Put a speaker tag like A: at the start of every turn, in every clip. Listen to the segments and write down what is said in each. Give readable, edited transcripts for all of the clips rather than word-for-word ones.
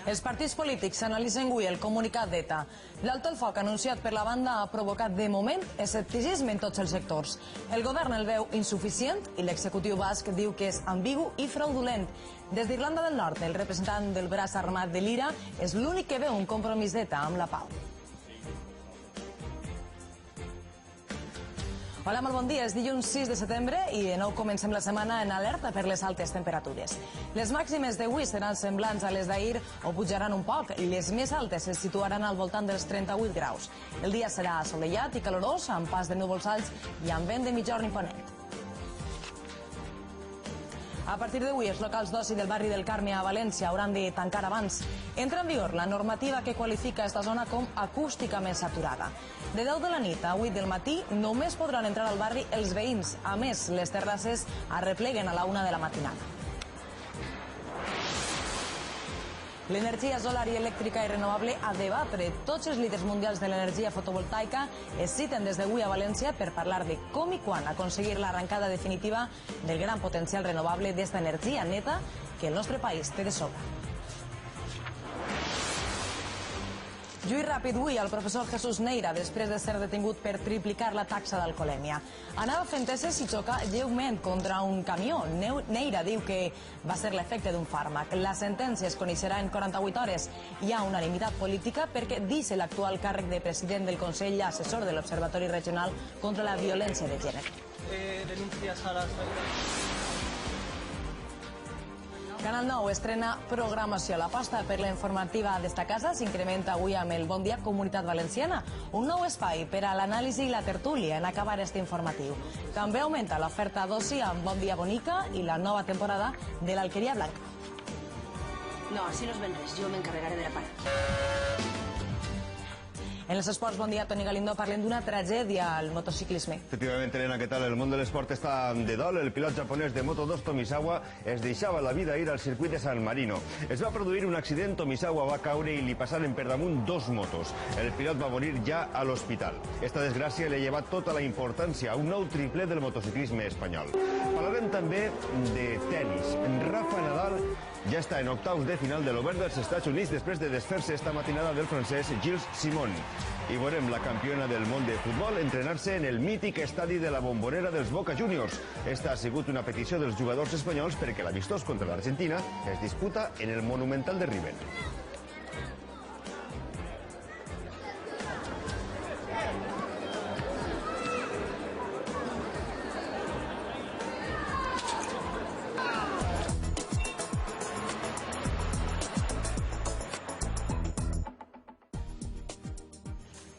A: Els partits polítics analitzen avui el comunicat d'ETA. L'alto el foc anunciat per la banda ha provocat de moment escepticisme en tots els sectors. El govern el veu insuficient i l'executiu basc diu que és ambigu i fraudulent. Des d'Irlanda del Nord, el representant del braç armat de l'IRA és l'únic que veu un compromís d'ETA amb la pau. Hola, molt bon dia. És dilluns 6 de setembre i de nou comencem la setmana en alerta per les altes temperatures. Les màximes d'avui seran semblants a les d'ahir o pujaran un poc. Les més altes se situaran al voltant dels 38 graus. El dia serà assolellat i calorós, amb pas de núvols alts i amb vent de migjorn imponent. A partir d'avui, els locals d'oci del barri del Carme a València hauran de tancar abans. Entra en vigor la normativa que qualifica esta zona com acústicament saturada. De 10 de la nit a 8 del matí només podran entrar al barri els veïns. A més, les terrasses es repleguen a la 1 de la matinada. L'energia solar i elèctrica i renovable a debatre. Tots els líders mundials de l'energia fotovoltaica es citen des d'avui a València per parlar de com i quan aconseguir l'arrencada definitiva del gran potencial renovable d'esta energia neta que el nostre país té de sobra. Lluís ràpid avui al professor Jesús Neira després de ser detingut per triplicar la taxa d'alcoholèmia. Anava fent teses i xoca lleument contra un camió. Neira diu que va ser l'efecte d'un fàrmac. La sentència es coneixerà en 48 hores. Hi ha unanimitat política perquè dice l'actual càrrec de president del Consell Assessor de l'Observatori Regional contra la Violència de Gènere.
B: Denúncias a las...
A: Canal 9 estrena programació. L'aposta per la informativa d'esta casa s'incrementa avui amb el Bon Dia Comunitat Valenciana, un nou espai per a l'anàlisi i la tertúlia en acabar este informatiu. També augmenta l'oferta d'oci amb Bon Dia Bonica i la nova temporada de l'Alqueria Blanca.
C: No, així no es ven res, jo m'encarregaré de la part.
A: En els esports, bon dia, Toni Galindo. Parlem d'una tragèdia al motociclisme.
D: Efectivamente, Elena, ¿qué tal? El mundo del sport está de dol. El pilot japonès de Moto2, Tomisawa, es deixava la vida ir al circuit de San Marino. Es va produir un accident, Tomisawa va caure i li passaren per damunt dos motos. El pilot va morir ja a l'hospital. Esta desgràcia li ha llevat tota la importància a un nou triple del motociclisme espanyol. Parlarem també de tenis. Rafa Nadal ja està en octaus de final de l'Obert dels Estats Units després de desfer-se esta matinada del francès Gilles Simon. I veurem la campiona del món de futbol entrenar-se en el mític estadi de la Bombonera dels Boca Juniors. Esta ha sigut una petició dels jugadors espanyols perquè l'amistós contra l'Argentina es disputa en el Monumental de River.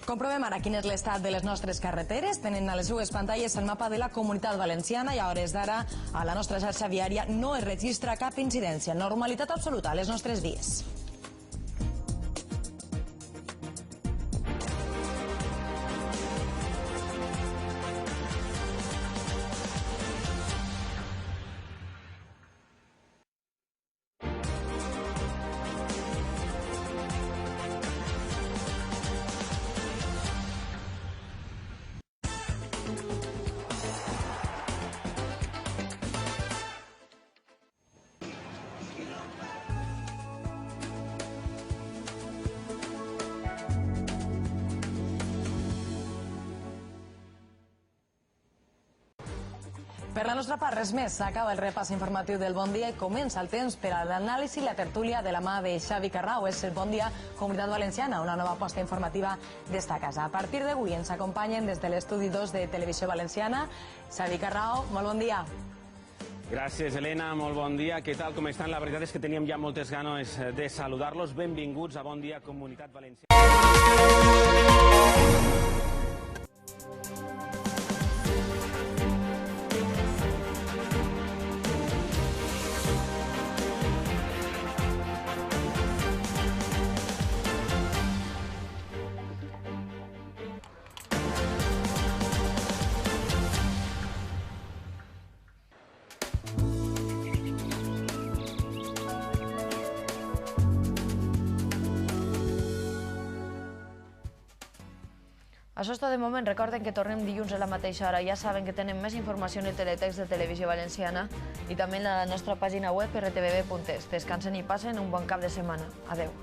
A: Comprovem ara quin és l'estat de les nostres carreteres. Tenen a les seues pantalles el mapa de la Comunitat Valenciana i a hores d'ara a la nostra xarxa viària no es registra cap incidència. Normalitat absoluta a les nostres vies. Per la nostra part, res més. S'acaba el repàs informatiu del Bon Dia i comença el temps per a l'anàlisi i la tertúlia de la mà de Xavi Carrau. És el Bon Dia Comunitat Valenciana, una nova aposta informativa d'esta casa. A partir d'avui ens acompanyen des de l'estudi 2 de Televisió Valenciana. Xavi Carrau, molt bon dia.
E: Gràcies, Helena, molt bon dia. Què tal, com estan? La veritat és que teníem ja moltes ganes de saludar-los. Benvinguts a Bon Dia Comunitat Valenciana.
B: Això és tot de moment. Recorden que tornem dilluns a la mateixa hora. Ja saben que tenen més informació en el teletext de Televisió Valenciana i també en la nostra pàgina web rtbb.es. Descansen i passen un bon cap de setmana. Adeu.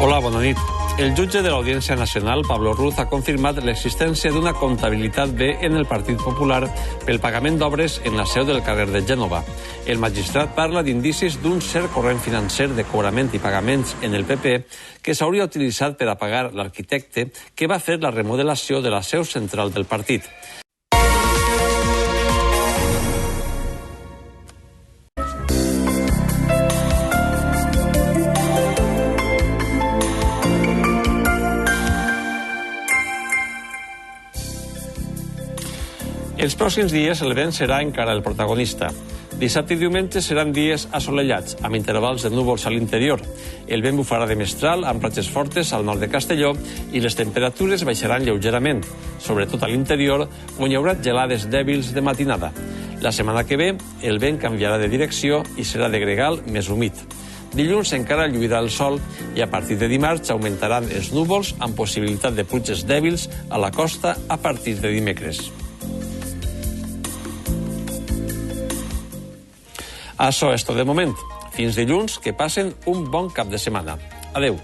F: Hola, bona nit. El jutge de l'Audiència Nacional, Pablo Ruz, ha confirmat l'existència d'una comptabilitat B en el Partit Popular pel pagament d'obres en la seu del carrer de Gènova. El magistrat parla d'indicis d'un cert corrent financer de cobrament i pagaments en el PP que s'hauria utilitzat per a pagar l'arquitecte que va fer la remodelació de la seu central del partit. Els pròxims dies el vent serà encara el protagonista. Dissabte i diumenge seran dies assolellats, amb intervals de núvols a l'interior. El vent bufarà de mestral amb ratxes fortes al nord de Castelló i les temperatures baixaran lleugerament, sobretot a l'interior, on hi haurà gelades dèbils de matinada. La setmana que ve, el vent canviarà de direcció i serà de gregal més humit. Dilluns encara lluirà el sol i a partir de dimarts augmentaran els núvols amb possibilitat de pluges dèbils a la costa a partir de dimecres. Això és tot de moment. Fins dilluns, que passen un bon cap de setmana. Adeu.